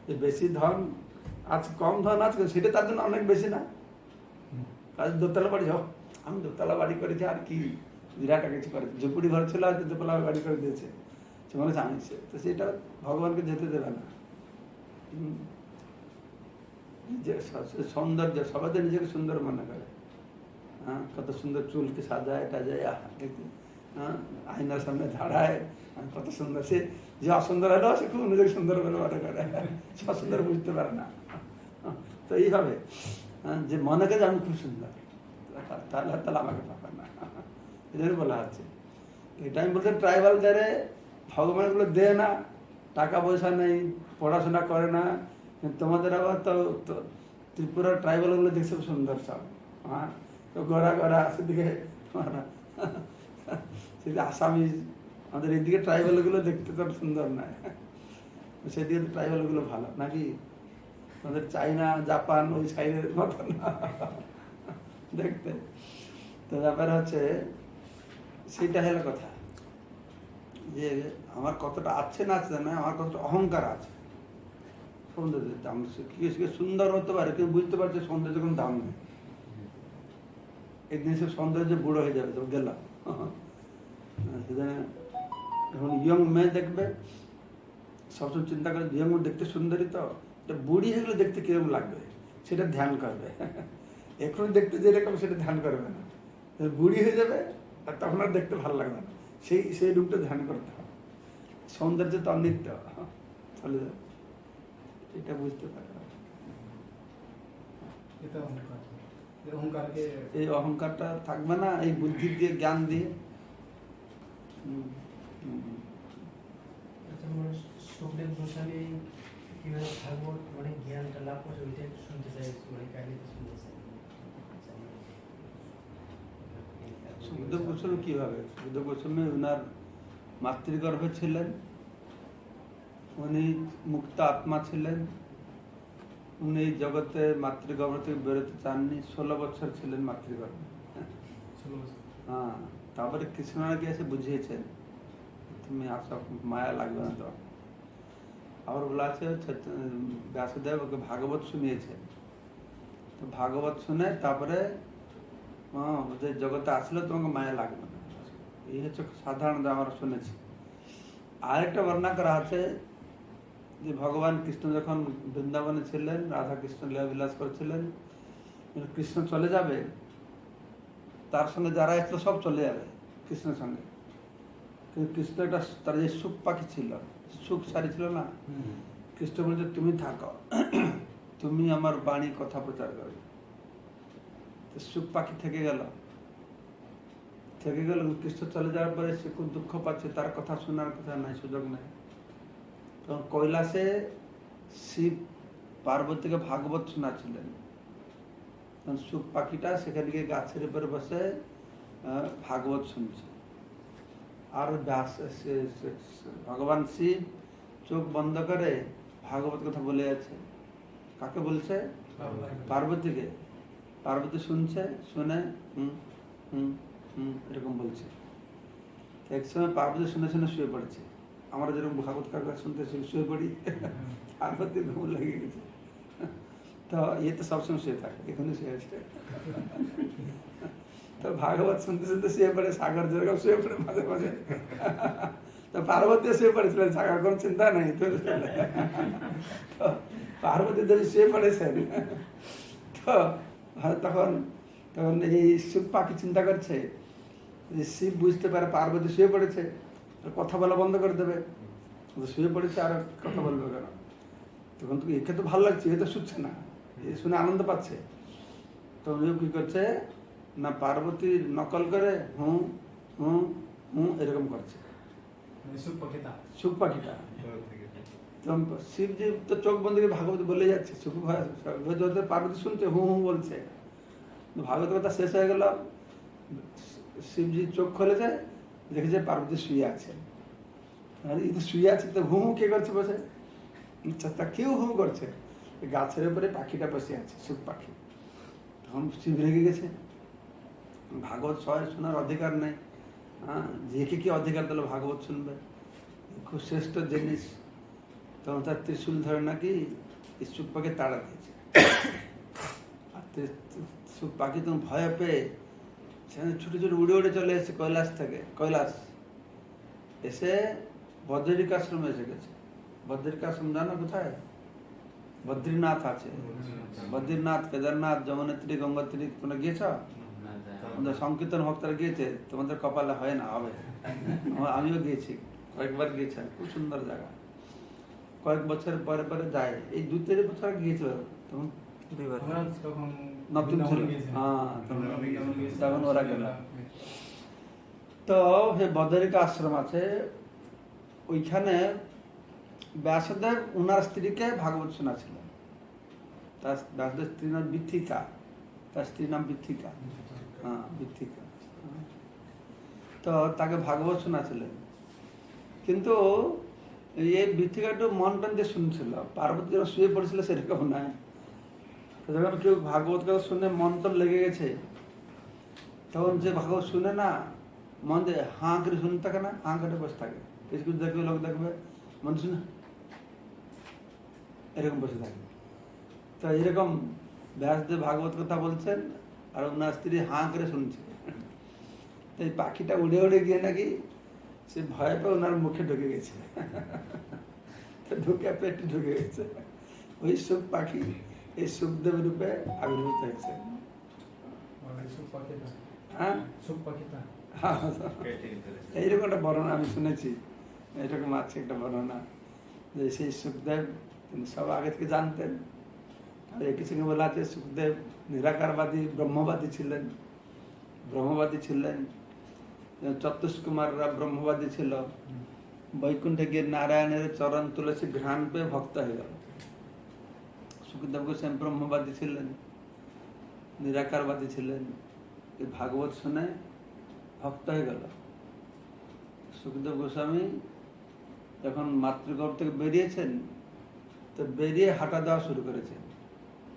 যে বেশি ধন আছে, কম ধন আছে, সেটা তার জন্য অনেক বেশি না। কাজ দোতলা বাড়ি হোক, আমি দোতলা বাড়ি করেছি আর কি, বিরাট কিছু করেছি। ঝুপড়ি ঘর ছিল হয়তো দোতলা বাড়ি করে দিয়েছে, সে মনে জানিছে, তো সেটা ভগবানকে যেতে দেবে না। যে সৌন্দর্য, সবাই তো নিজেকে সুন্দর মনে করে। হ্যাঁ, কত সুন্দর চুলকে সাজায় টাজায়, হ্যাঁ, আয়নার সামনে দাঁড়ায়, কত সুন্দর। সে যে অসুন্দর হলেও সে খুব নিজেকে সুন্দর বলে মনে করে, সে অসুন্দর বুঝতে পারে না। তো এইভাবে যে মনে করে আমি খুব সুন্দর, তাহলে তাহলে আমাকে পাবে না, এদের বলা হচ্ছে। এটা আমি বলতে ট্রাইবালদের ভগবান এগুলো দেয় না, টাকা পয়সা নেই, পড়াশোনা করে না, তোমাদের আবার তো ত্রিপুরার ট্রাইবালগুলো দেখছে সুন্দর সব, হ্যাঁ, তো গোড়া গোড়া সেদিকে, সেদিকে আসামিজ, আমাদের এইদিকে ট্রাইবালগুলো দেখতে তো সুন্দর নয়, সেদিকে তো ট্রাইবালগুলো ভালো নাকি, আমাদের চাইনা জাপান ওই সাইডের মতো না দেখতে। তো ব্যাপার হচ্ছে সেইটা হলো কথা, যে আমার কতটা আছে না আছে না, আমার কতটা অহংকার আছে। সৌন্দর্যের দাম, সুন্দর হতে পারে কিন্তু বুঝতে পারছে সৌন্দর্যের কোনো দাম নেই। একদিন সে সৌন্দর্য বুড়ো হয়ে যাবে, তো গেল। এখন ইয়ং মেয়ে দেখবে, সবসময় চিন্তা করে ইয়ং দেখতে সুন্দরী, তো এটা বুড়ি হয়ে গেলে দেখতে কিরকম লাগবে সেটা ধ্যান করবে। এখন দেখতে যেরকম সেটা ধ্যান করবে না, বুড়ি হয়ে যাবে আর তখন আর দেখতে ভালো লাগবে না, সেই রূপটা ধ্যান করতে হবে। সৌন্দর্য তো অনিত্য, চলে যাবে, এটা বুঝতে পারবে। এটা অহংকার। এই অহংকারকে এই অহংকারটা থাকবে না, এই বুদ্ধি দিয়ে জ্ঞান দিয়ে। আচ্ছা, মানে সুখদেব গোস্বামী কিভাবে ভাগবত মানে জ্ঞানটা লাভ করছে ওইটা একটু শুনতে চাই, মানে কাহিনীটা শুনতে চাই। সুখদেব গোস্বামী কিভাবে? সুখদেব গোস্বামী ওনার মাতৃগর্ভে ছিলেন, উনি মুক্ত আত্মা ছিলেন, উনি এই জগতে মাতৃগর্ভ থেকে বেরোতে চাননি, 16 বছর ছিলেন মাতৃগর্ভে। 16 বছর। হ্যাঁ, তারপরে কৃষ্ণ নাকি এসে বুঝিয়েছেন তুমি আসো, মায়া লাগবে না তো। আবার বলা আছে ব্যাসদেব ওকে ভাগবত শুনিয়েছে, তো ভাগবত শুনে তারপরে ওদের জগতে আসলে তোমাকে মায়া লাগবে না। এই হচ্ছে সাধারণত আমরা শুনেছি। আরেকটা বর্ণনা করা আছে যে ভগবান কৃষ্ণ যখন বৃন্দাবনে ছিলেন, রাধা কৃষ্ণ লীলা বিলাস করছিলেন, কৃষ্ণ চলে যাবে, তার সঙ্গে যারা এসেছিল সব চলে যাবে কৃষ্ণের সঙ্গে, কিন্তু কৃষ্ণ একটা তার যে সুখ পাখি ছিল, সুখ সারি ছিল না, কৃষ্ণ বলছে তুমি থাকো, তুমি আমার বাণী কথা প্রচার করবে। তো সুখ পাখি থেকে গেল, কৃষ্ণ চলে যাওয়ার পরে সে খুব দুঃখ পাচ্ছে, তার কথা শোনার কথা নাই, সুযোগ নেই। তখন কৈলাসে শিব পার্বতীকে ভাগবত শোনাচ্ছিলেন, তখন সুখ পাখিটা সেখানে গিয়ে গাছের উপরে বসে ভাগবত শুনছে। আর ভগবান শিব চোখ বন্ধ করে ভাগবত কথা বলে আছে। কাকে বলছে? পার্বতীকে। পার্বতী শুনছে, শুনে হুম হুম হুম এরকম বলছে। এক সময় পার্বতী শুনে শুনে শুয়ে পড়েছে, আমরা যেরকম ভাগবত কাকা শুনতে শুয়ে পড়ি, পার্বতী ঘুম লেগে গেছে। তো এ তো সবসময় শুয়ে থাকে, এখানে শুয়ে আছে। তো ভাগবত শুনতে শুনতে শুয়ে পড়ে, সাগর যেরকম শুয়ে পড়ে মাঝে মাঝে, তো পার্বতী শুয়ে পড়েছিলেন, সাগর কোনো চিন্তা নেই। তো পার্বতী যদি শুয়ে পড়েছেন, তো তখন এই শিব পাখি চিন্তা করছে যে শিব বুঝতে পারে পার্বতী শুয়ে পড়েছে, কথা বলা বন্ধ করে দেবে, শুয়ে পড়েছে আর কথা বলবে কেন? তখন তো একে তো ভালো লাগছে, এ তো শুচ্ছে না, এ শুনে আনন্দ পাচ্ছে। তো উনি কি করছে না, পার্বতীর নকল করে হুম হুম হুম এরকম করছে সুখ পাখিটা। শিবজি তো চোখ বন্ধ করে ভাগবত বলে যাচ্ছে, সুখ পার্বতী শুনছে হুম হুম বলছে। ভাগবত কথা শেষ হয়ে গেল, শিবজি চোখ খুলেছে, দেখেছে পার্বতী শুয়ে আছে। আর এই তো শুয়ে আছে, তো হুম কে করছে বসে? আচ্ছা, তা কেউ হুম করছে, গাছের উপরে পাখিটা বসে আছে, সুখ পাখি। তখন শিব রেগে গেছে, ভাগবত সবাই শোনার অধিকার নেই, হ্যাঁ, যে কি অধিকার দিল ভাগবত শুনবে, খুব শ্রেষ্ঠ জিনিস। তখন তার ত্রিশূল ধরে নাকি সুখ পাখি তাড়া দিয়েছে। আর সুখ পাখি তখন ভয় পেয়ে সেখানে ছুটে ছুটে উড়ে উড়ে চলে এসেছে কৈলাস এসে বদ্রিক আশ্রমে এসে গেছে। বদ্রিক আশ্রম জানো কোথায়? বদ্রীনাথ আছে, বদ্রীনাথ, কেদারনাথ, যমুনেত্রী, গঙ্গোত্রী, তোমরা গিয়েছ? আমাদের সংকীর্তন ভক্তরা গিয়েছে, তোমাদের কপালে হয় না, হবে। আমিও গিয়েছি, কয়েকবার গিয়েছি, খুব সুন্দর জায়গা। কয়েক বছর পরে পরে যায়, এই 2-3 বছর গিয়েছিল, তখন নতুন ছিল, হ্যাঁ, তখন ওরা গেল। তো হে বদরিক আশ্রম আছে, ওইখানে ব্যাসদেব উনার স্ত্রীকে ভাগবত শোনাছিলেন। তার ব্যাসদেব স্ত্রীর নাম বিথিকা, তার স্ত্রীর নাম বিথিকা, হ্যাঁ বিথিকা। তো তাকে ভাগবত শোনাছিলেন, কিন্তু এই বিথিকা একটু মন টান দিয়ে শুনছিল। পার্বতী যখন শুয়ে পড়েছিল সেরকম নয়, যখন কেউ ভাগবত কথা শুনে মন টন লেগে গেছে, তখন যে ভাগবত শুনে না, মন দিয়ে হাঁ করে শুনতে থাকে না, হাঁ কেটে বসে থাকে। কিছু কিছু দেখবে, লোক দেখবে মন শুনে এরকম বসে থাকে। তো এরকম ব্যাসদেব ভাগবত কথা বলছেন আর ওনার স্ত্রী হাঁ করে শুনছে। তো এই পাখিটা উড়ে উড়ে গিয়ে নাকি সে ভয় পেয়ে ওনার মুখে ঢুকে গেছে, ঢুকে পেটে ঢুকে গেছে। ওই সুখ পাখি এই সুখদেব রূপে আবির্ভূত হয়েছে। পাখিটা হ্যাঁ সুখ পাখিটা এইরকম একটা বর্ণনা আমি শুনেছি, এরকম আছে একটা বর্ণনা যে সেই সুখদেব তিনি সব আগে থেকে জানতেন। আর একই সঙ্গে বলা আছে সুখদেব নিরাকারবাদী ব্রহ্মবাদী ছিলেন, ব্রহ্মবাদী ছিলেন। চতুষ্কুমাররা ব্রহ্মবাদী ছিল। বৈকুণ্ঠে গিয়ে নারায়ণের চরণ তুলসী ঘ্রাণ পেয়ে ভক্ত হয়ে গেল। সুখদেব গোস্বামী ব্রহ্মবাদী ছিলেন, নিরাকারবাদী ছিলেন। এই ভাগবত শুনে ভক্ত হয়ে গেল। সুখদেব গোস্বামী যখন মাতৃগর্ভ থেকে বেরিয়েছেন, তো বেরিয়ে হাঁটা দেওয়া শুরু করেছেন।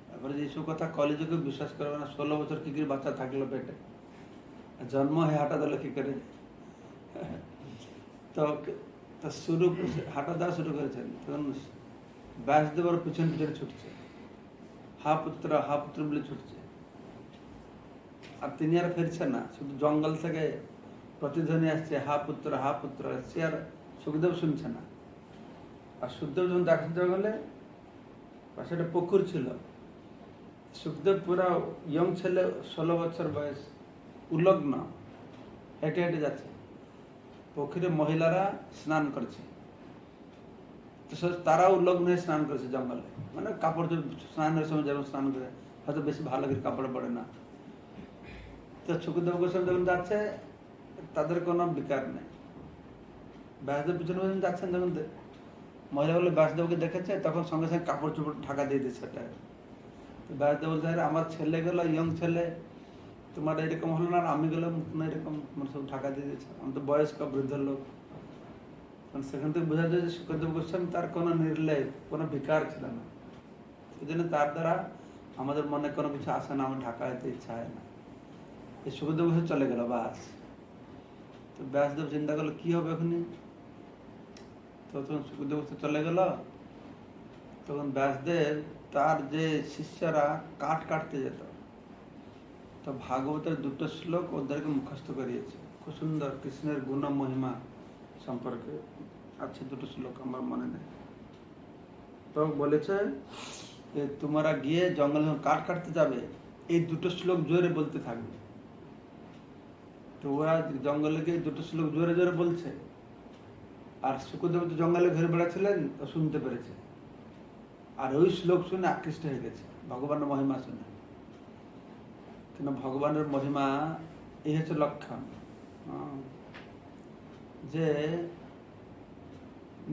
তারপরে যিশু কথা কলিযুগে বিশ্বাস করবে না, 16 বছর কি করে বাচ্চা থাকলো পেটে, জন্ম হয়ে হাঁটা দিল কি করে। তো শুরু হাঁটা দেওয়া শুরু করেছেন, তখন ব্যাসদেব ওর পিছন পিছনে ছুটছে, হা পুত্র বলে ছুটছে। আর তিনি আর ফিরছেন না, শুধু জঙ্গল থেকে প্রতিধ্বনি আসছে হা পুত্র সে আর সুখদেব শুনছে না। আর সুখদেব যখন দেখেন জঙ্গলে, পাশে একটা পুকুর ছিল। সুখদেব পুরা ইয়ং ছেলে, 16 বছর বয়স, উলগ্ন, হেঁটে হেঁটে যাচ্ছে। পুকুরে মহিলারা স্নান করছে, তো তারাও উলগ্ন হয়ে স্নান করেছে জঙ্গলে। মানে কাপড় স্নানের সময় যেমন স্নান করে, হয়তো বেশি ভালো করে কাপড় পড়ে না। তো সুখদেব গোস্বামী যখন যাচ্ছে, তাদের কোনো বিকার নেই। ব্যাসদেব পিছনে পিছনে যাচ্ছেন, যখন মহিলাগুলো ব্যাসদেবকে দেখেছে, তখন সঙ্গে সঙ্গে কাপড় চোপড় ঢাকা দিয়ে দিচ্ছে সেটা। তো ব্যাসদেব বলছে, আমার ছেলে গেলো, ইয়ং ছেলে, তোমার এরকম হলো না, আমি গেলাম এরকম, তোমার সব ঢাকা দিয়ে দিচ্ছে। আমি তো বয়স্ক বৃদ্ধ লোক। সেখান থেকে বোঝা যায় যে সুখদেব গোস্বামী তার কোনো নির্লেপ, কোনো বিকার ছিল না। সেই জন্য তার দ্বারা আমাদের মনে কোনো কিছু আসে না, আমার ঢাকা যেতে ইচ্ছা হয় না। এই সুখদেব গোস্বামী চলে গেল বাস। তো ব্যাসদেব চিন্তা করলো কি হবে এখনই। তো তখন সুখদেব গোস্বামী চলে গেল। তখন ব্যাসদেব তার যে শিষ্যরা কাঠ কাটতে যেত, তো ভাগবতের 2টো শ্লোক ওদেরকে মুখস্থ করিয়েছে। খুব সুন্দর, কৃষ্ণের গুণ মহিমা সম্পর্কে আছে 2টো শ্লোক, আমার মনে নেই। তো বলেছে যে তোমরা গিয়ে জঙ্গলে যখন কাঠ কাটতে যাবে, এই 2টো শ্লোক জোরে বলতে থাকবে। তো ওরা জঙ্গলে গিয়ে 2টো শ্লোক জোরে জোরে বলছে। আর সুখদেব তো জঙ্গলে ঘুরে বেড়াচ্ছিলেন, তো শুনতে পেরেছে। আর ওই শ্লোক শুনে আকৃষ্ট হয়ে গেছে ভগবানের মহিমা শুনে। কিন্তু ভগবানের মহিমা এই হচ্ছে লক্ষণ, যে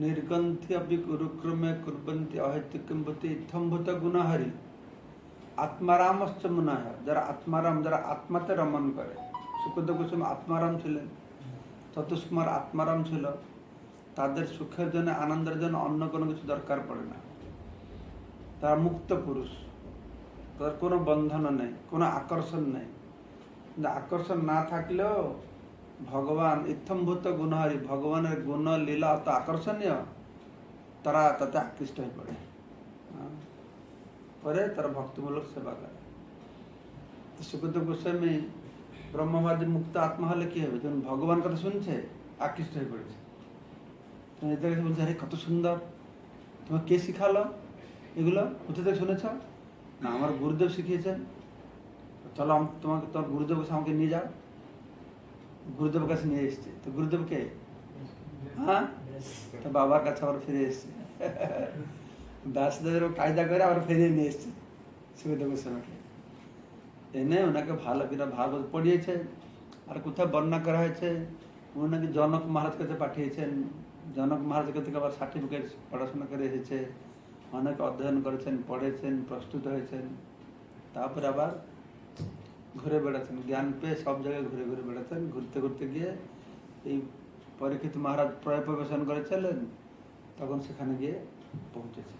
নির্গন্থি অপি কুরুক্রমে কুর্বন্তি অহেতুকিম্বতি ইত্থম্ভূত গুণহারি আত্মারামশ্চ মুনাহ। যারা আত্মারাম, যারা আত্মাতে রমণ করে। সুখদেব গোস্বামী আত্মারাম ছিলেন, চতুষ্কুমার আত্মারাম ছিল। তাদের সুখের জন্য, আনন্দের জন্য অন্য কোনো কিছু দরকার পড়ে না। তারা মুক্ত পুরুষ, তাদের কোনো বন্ধন নেই, কোনো আকর্ষণ নেই। আকর্ষণ না থাকলেও ভগবান ইত্থম্ভূত গুণহারি, ভগবানের গুণ লীলা অত আকর্ষণীয়, তারা তাতে আকৃষ্ট হয়ে পড়ে। পরে তারা ভক্তিমূলক সেবা করে। সুখদেব গোস্বামী ব্রহ্মবাদী মুক্ত আত্মা হলে কি হবে, যখন ভগবান কথা শুনছে আকৃষ্ট হয়ে পড়েছে। এদের কাছে বলছে, আরে কত সুন্দর, তোমার কে শিখালো এগুলো, কোথা থেকে শুনেছ? না, আমার গুরুদেব শিখিয়েছেন। চলো তোমাকে, তোমার গুরুদেব কাছে আমাকে নিয়ে যাও। গুরুদেবের কাছে নিয়ে এসছে। তো গুরুদেবকে, হ্যাঁ, তো বাবার কাছে আবার ফিরে এসছে। দাসদের কায়দা করে আবার ফিরিয়ে নিয়ে এসছে সুখদেব গোস্বামীকে। এনে ওনাকে ভালো কিনা ভাগবত পড়িয়েছে। আর কোথায় বর্ণনা করা হয়েছে, উনি নাকি জনক মহারাজ কাছে পাঠিয়েছেন। জনক মহারাজের কাছে আবার সার্টিফিকেট পড়াশোনা করে এসেছে, অনেক অধ্যয়ন করেছেন, পড়েছেন, প্রস্তুত হয়েছেন। তারপরে আবার ঘুরে বেড়াচ্ছেন, জ্ঞান পেয়ে সব জায়গায় ঘুরে ঘুরে বেড়াচ্ছেন। ঘুরতে ঘুরতে গিয়ে এই পরীক্ষিত মহারাজ প্রবেশন করেছিলেন, তখন সেখানে গিয়ে পৌঁছেছে,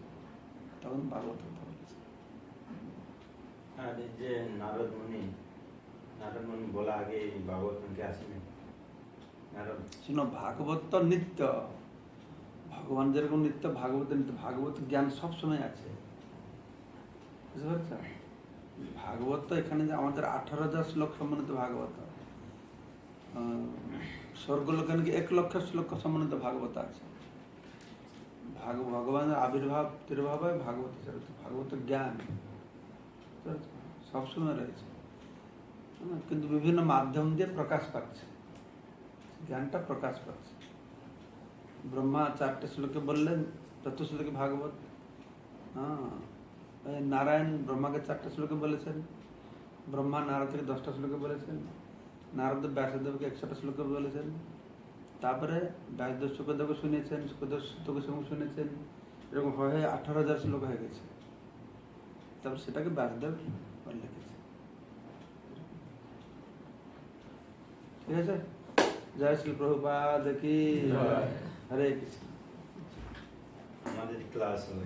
তখন ভাগবত কথা বলেছে। আর এই যে নারদ মুনি বলা আগে ভাগবত মনকে আসেনি নারদ। শুনো, ভাগবত তো নিত্য, ভগবান যেরকম নিত্য, ভাগবত নিত্য। ভাগবত জ্ঞান সবসময় আছে, বুঝতে পারছ? ভাগবত তো এখানে যে আমাদের 18,000 শ্লোক সম্বন্ধিত ভাগবত, স্বর্গলোকে নাকি 1 লক্ষ শ্লোক সম্বন্ধিত ভাগবত আছে। ভগবানের আবির্ভাব তির্ভাব হয় ভাগবত, ভাগবত জ্ঞান সবসময় রয়েছে। কিন্তু বিভিন্ন মাধ্যম দিয়ে প্রকাশ পাচ্ছে, জ্ঞানটা প্রকাশ পাচ্ছে। ব্রহ্মা 4টে শ্লোকে বললেন, চতুর্শ্লোকে ভাগবত। এই নারায়ণ ব্রহ্মাকে 4টে শ্লোকে বলেছেন, ব্রহ্মা নারদকে 10টা শ্লোকে বলেছেন, নারদ ব্যাসদেবকে 100টা শ্লোকে বলেছেন, তারপরে ব্যাসদেব শুকদেবকে শুনিয়েছেন, শুকদেব সুতকে শুনেছেন, এরকম হয়ে 18,000 শ্লোক হয়ে গেছে। তারপর সেটাকে ব্যাসদেব লিখেছে। ঠিক আছে, জয় শ্রী প্রভুপাদ কি জয়। হরে কৃষ্ণ। আমাদের ক্লাস হবে।